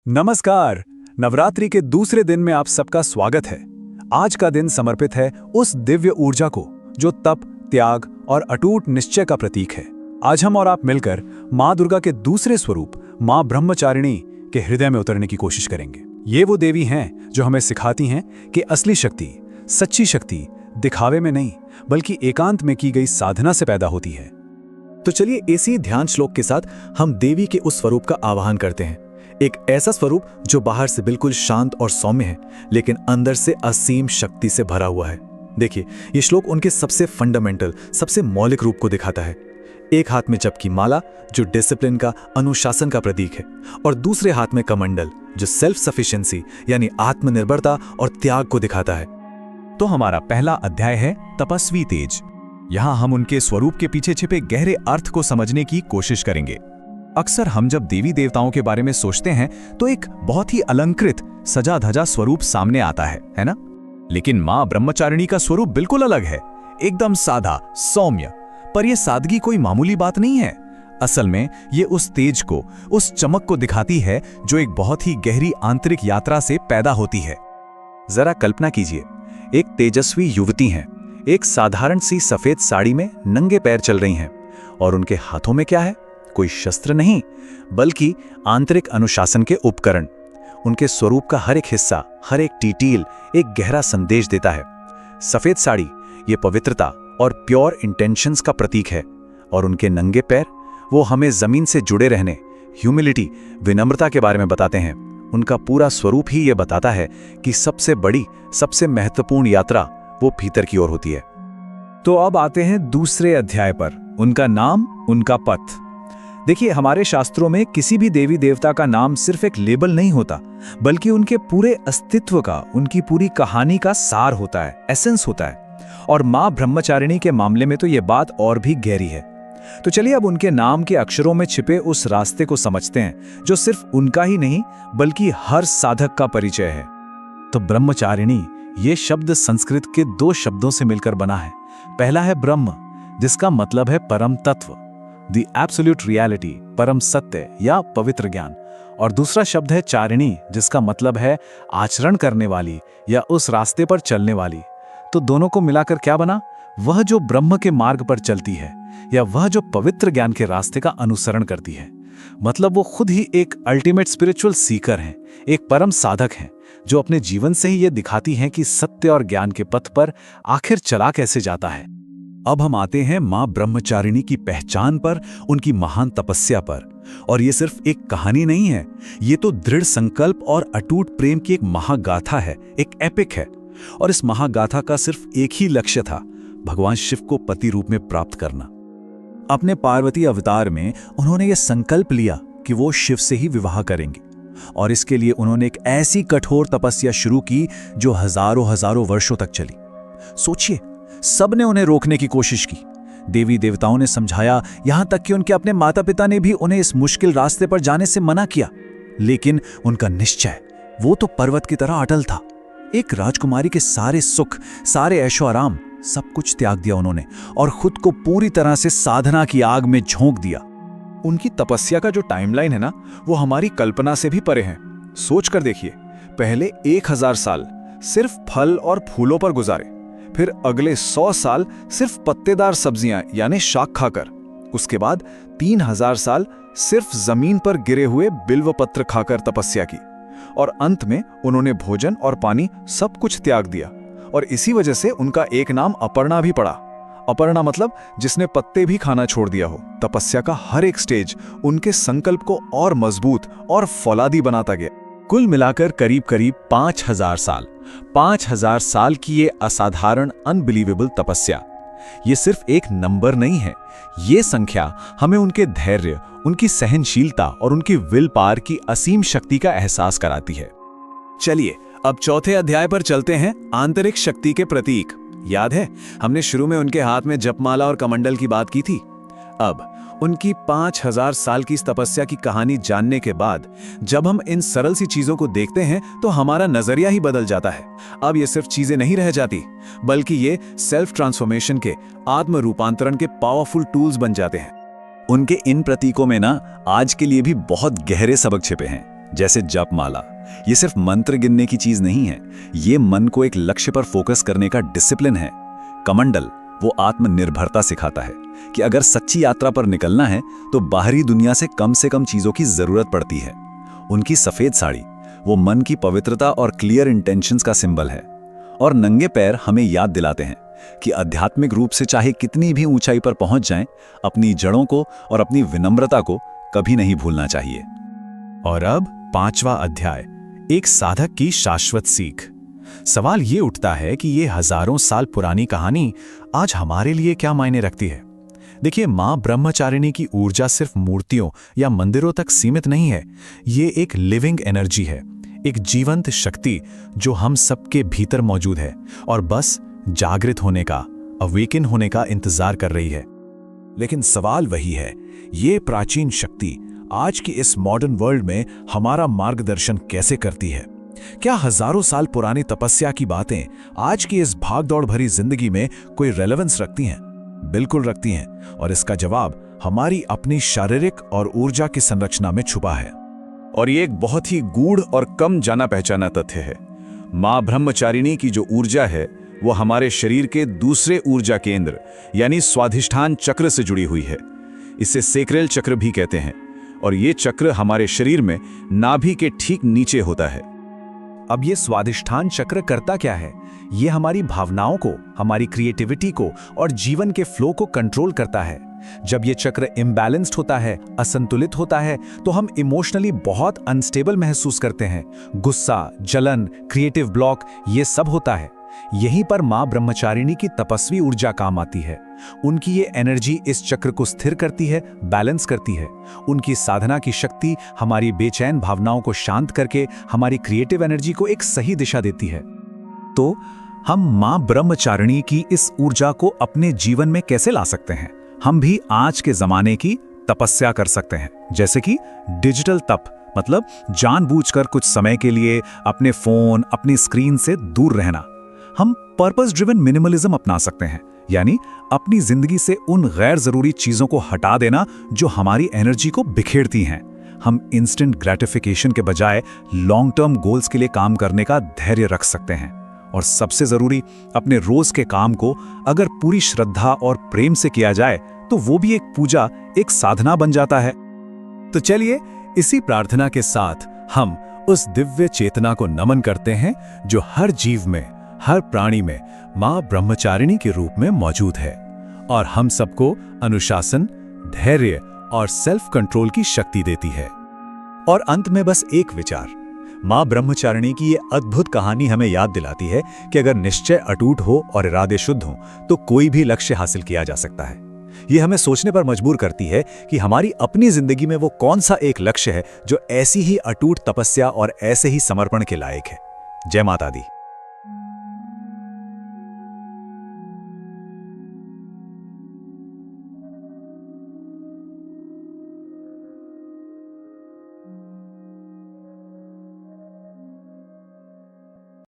नमस्कार। नवरात्रि के दूसरे दिन में आप सबका स्वागत है। आज का दिन समर्पित है उस दिव्य ऊर्जा को जो तप, त्याग और अटूट निश्चय का प्रतीक है। आज हम और आप मिलकर माँ दुर्गा के दूसरे स्वरूप माँ ब्रह्मचारिणी के हृदय में उतरने की कोशिश करेंगे। ये वो देवी हैं जो हमें सिखाती हैं कि असली शक्ति, सच्ची शक्ति दिखावे में नहीं बल्कि एकांत में की गई साधना से पैदा होती है। तो चलिए इसी ध्यान श्लोक के साथ हम देवी के उस स्वरूप का आवाहन करते हैं। एक ऐसा स्वरूप जो बाहर से बिल्कुल शांत और सौम्य है, लेकिन अंदर से असीम शक्ति से भरा हुआ है। देखिए, ये श्लोक उनके सबसे फंडामेंटल, सबसे मौलिक रूप को दिखाता है। एक हाथ में जप की माला जो डिसिप्लिन का, अनुशासन का प्रतीक है, और दूसरे हाथ में कमंडल जो सेल्फ सफिशिएंसी यानी आत्मनिर्भरता और त्याग को दिखाता है। तो हमारा पहला अध्याय है तपस्वी तेज। यहाँ हम उनके स्वरूप के पीछे छिपे गहरे अर्थ को समझने की कोशिश करेंगे। अक्सर हम जब देवी देवताओं के बारे में सोचते हैं तो एक बहुत ही अलंकृत, सजा धजा स्वरूप सामने आता है ना? लेकिन मां ब्रह्मचारिणी का स्वरूप बिल्कुल अलग है, एकदम सादा, सौम्य। पर यह सादगी कोई मामूली बात नहीं है। असल में ये उस तेज को, उस चमक को दिखाती है जो एक बहुत ही गहरी आंतरिक यात्रा से पैदा होती है। जरा कल्पना कीजिए, एक तेजस्वी युवती हैं, एक साधारण सी सफेद साड़ी में नंगे पैर चल रही हैं, और उनके हाथों में क्या है? कोई शस्त्र नहीं, बल्कि आंतरिक अनुशासन के उपकरण। उनके स्वरूप का हर एक हिस्सा, हर एक डिटेल एक गहरा संदेश देता है। सफेद साड़ी ये पवित्रता और प्योर इंटेंशंस का प्रतीक है, और उनके नंगे पैर वो हमें जमीन से जुड़े रहने, ह्यूमिलिटी, विनम्रता के बारे में बताते हैं। उनका पूरा स्वरूप ही ये बताता है कि सबसे बड़ी, सबसे महत्वपूर्ण यात्रा वो भीतर की ओर होती है। तो अब आते हैं दूसरे अध्याय पर, उनका नाम, उनका पथ। देखिए, हमारे शास्त्रों में किसी भी देवी देवता का नाम सिर्फ एक लेबल नहीं होता, बल्कि उनके पूरे अस्तित्व का, उनकी पूरी कहानी का सार होता है, एसेंस होता है। और मां ब्रह्मचारिणी के मामले में तो यह बात और भी गहरी है। तो चलिए अब उनके नाम के अक्षरों में छिपे उस रास्ते को समझते हैं जो सिर्फ उनका ही नहीं बल्कि हर साधक का परिचय है। तो ब्रह्मचारिणी ये शब्द संस्कृत के दो शब्दों से मिलकर बना है। पहला है ब्रह्म, जिसका मतलब है परम तत्व, द एब्सोल्यूट रियलिटी, परम सत्य या पवित्र ज्ञान। और दूसरा शब्द है चारिणी, जिसका मतलब है आचरण करने वाली या उस रास्ते पर चलने वाली। तो दोनों को मिलाकर क्या बना? वह जो ब्रह्म के मार्ग पर चलती है, या वह जो पवित्र ज्ञान के रास्ते का अनुसरण करती है। मतलब वो खुद ही एक अल्टीमेट स्पिरिचुअल सीकर हैं, एक परम साधक हैं, जो अपने जीवन से ही ये दिखाती हैं कि सत्य और ज्ञान के पथ पर आखिर चला कैसे जाता है। अब हम आते हैं मां ब्रह्मचारिणी की पहचान पर, उनकी महान तपस्या पर। और ये सिर्फ एक कहानी नहीं है, ये तो दृढ़ संकल्प और अटूट प्रेम की एक महागाथा है, एक एपिक है। और इस महागाथा का सिर्फ एक ही लक्ष्य था, भगवान शिव को पति रूप में प्राप्त करना। अपने पार्वती अवतार में उन्होंने ये संकल्प लिया कि वो शिव से ही विवाह करेंगे, और इसके लिए उन्होंने एक ऐसी कठोर तपस्या शुरू की जो हजारों हजारों वर्षों तक चली। सोचिए, सबने उन्हें रोकने की कोशिश की, देवी देवताओं ने समझाया, यहां तक कि उनके अपने माता पिता ने भी उन्हें इस मुश्किल रास्ते पर जाने से मना किया। लेकिन उनका निश्चय, वो तो पर्वत की तरह अटल था। एक राजकुमारी के सारे सुख, सारे ऐशो आराम, सब कुछ त्याग दिया उन्होंने, और खुद को पूरी तरह से साधना की आग में झोंक दिया। उनकी तपस्या का जो टाइमलाइन है ना, वो हमारी कल्पना से भी परे है। सोच कर देखिए, पहले 1000 साल सिर्फ फल और फूलों पर गुजारे, फिर अगले 100 साल सिर्फ पत्तेदार सब्जियां यानी शाक खाकर, उसके बाद 3000 साल सिर्फ जमीन पर गिरे हुए बिल्व पत्र खाकर तपस्या की, और अंत में उन्होंने भोजन और पानी सब कुछ त्याग दिया। और इसी वजह से उनका एक नाम अपर्णा भी पड़ा। अपर्णा मतलब जिसने पत्ते भी खाना छोड़ दिया हो। तपस्या का हर एक स्टेज उनके संकल्प को और मजबूत और फौलादी बनाता गया। कुल मिलाकर करीब करीब 5000 साल की ये असाधारण, अनबिलीवेबल तपस्या, ये सिर्फ एक नंबर नहीं है। ये संख्या हमें उनके धैर्य, उनकी सहनशीलता और उनकी विल पावर की असीम शक्ति का एहसास कराती है। चलिए अब चौथे अध्याय पर चलते हैं, आंतरिक शक्ति के प्रतीक। याद है, हमने शुरू में उनके हाथ में जपमाला और कमंडल की बात की थी। अब उनकी 5000 साल की इस तपस्या की कहानी जानने के बाद जब हम इन सरल सी चीजों को देखते हैं तो हमारा नजरिया ही बदल जाता है। अब ये सिर्फ चीजें नहीं रह जाती, बल्कि ये सेल्फ ट्रांसफॉर्मेशन के, आत्म रूपांतरण के पावरफुल टूल्स बन जाते हैं। उनके इन प्रतीकों में ना आज के लिए भी बहुत गहरे सबक छिपे हैं। जैसे जप माला। ये सिर्फ मंत्र गिनने की चीज नहीं है, ये मन को एक लक्ष्य पर फोकस करने का डिसिप्लिन है। कमंडल वो आत्मनिर्भरता सिखाता है कि अगर सच्ची यात्रा पर निकलना है तो बाहरी दुनिया से कम चीजों की जरूरत पड़ती है। उनकी सफेद साड़ी वो मन की पवित्रता और क्लियर इंटेंशंस का सिंबल है। और नंगे पैर हमें याद दिलाते हैं कि आध्यात्मिक रूप से चाहे कितनी भी ऊंचाई पर पहुंच जाएं, अपनी जड़ों को और अपनी विनम्रता को कभी नहीं भूलना चाहिए। और अब 5वां अध्याय, एक साधक की शाश्वत सीख। सवाल ये उठता है कि ये हजारों साल पुरानी कहानी आज हमारे लिए क्या मायने रखती है। देखिए, मां ब्रह्मचारिणी की ऊर्जा सिर्फ मूर्तियों या मंदिरों तक सीमित नहीं है। ये एक लिविंग एनर्जी है, एक जीवंत शक्ति जो हम सबके भीतर मौजूद है और बस जागृत होने का, अवेकन होने का इंतजार कर रही है। लेकिन सवाल वही है, ये प्राचीन शक्ति आज की इस मॉडर्न वर्ल्ड में हमारा मार्गदर्शन कैसे करती है? क्या हजारों साल पुरानी तपस्या की बातें आज की इस भागदौड़ भरी जिंदगी में कोई रेलेवेंस रखती हैं? बिल्कुल रखती हैं, और इसका जवाब हमारी अपनी शारीरिक और ऊर्जा की संरचना में छुपा है। और ये एक बहुत ही गूढ़ और कम जाना पहचाना तथ्य है। मां ब्रह्मचारिणी की जो ऊर्जा है वो हमारे शरीर के दूसरे ऊर्जा केंद्र यानी स्वाधिष्ठान चक्र से जुड़ी हुई है। इसे सेक्रेल चक्र भी कहते हैं, और ये चक्र हमारे शरीर में नाभि के ठीक नीचे होता है। अब ये स्वाधिष्ठान चक्र करता क्या है? ये हमारी भावनाओं को, हमारी क्रिएटिविटी को और जीवन के फ्लो को कंट्रोल करता है। जब ये चक्र इम्बैलेंस्ड होता है, असंतुलित होता है, तो हम इमोशनली बहुत अनस्टेबल महसूस करते हैं। गुस्सा, जलन, क्रिएटिव ब्लॉक, ये सब होता है। यहीं पर मां ब्रह्मचारिणी की तपस्वी ऊर्जा काम आती है। उनकी ये एनर्जी इस चक्र को स्थिर करती है, बैलेंस करती है। उनकी साधना की शक्ति हमारी बेचैन भावनाओं को शांत करके हमारी क्रिएटिव एनर्जी को एक सही दिशा देती है। तो हम मां ब्रह्मचारिणी की इस ऊर्जा को अपने जीवन में कैसे ला सकते हैं? हम भी आज के जमाने की तपस्या कर सकते हैं, जैसे कि डिजिटल तप, मतलब जानबूझकर कुछ समय के लिए अपने फोन, अपनी स्क्रीन से दूर रहना। हम पर्पस ड्रिवन मिनिमलिज्म अपना सकते हैं, यानी अपनी जिंदगी से उन गैर जरूरी चीजों को हटा देना जो हमारी एनर्जी को बिखेरती हैं। हम इंस्टेंट ग्रेटिफिकेशन के बजाय लॉन्ग टर्म गोल्स के लिए काम करने का धैर्य रख सकते हैं। और सबसे जरूरी, अपने रोज के काम को अगर पूरी श्रद्धा और प्रेम से किया जाए तो वो भी एक पूजा, एक साधना बन जाता है। तो चलिए, इसी प्रार्थना के साथ हम उस दिव्य चेतना को नमन करते हैं जो हर जीव में, हर प्राणी में मां ब्रह्मचारिणी के रूप में मौजूद है और हम सबको अनुशासन, धैर्य और सेल्फ कंट्रोल की शक्ति देती है। और अंत में बस एक विचार, मां ब्रह्मचारिणी की ये अद्भुत कहानी हमें याद दिलाती है कि अगर निश्चय अटूट हो और इरादे शुद्ध हो तो कोई भी लक्ष्य हासिल किया जा सकता है। ये हमें सोचने पर मजबूर करती है कि हमारी अपनी जिंदगी में वो कौन सा एक लक्ष्य है जो ऐसी ही अटूट तपस्या और ऐसे ही समर्पण के लायक है। जय माता दी।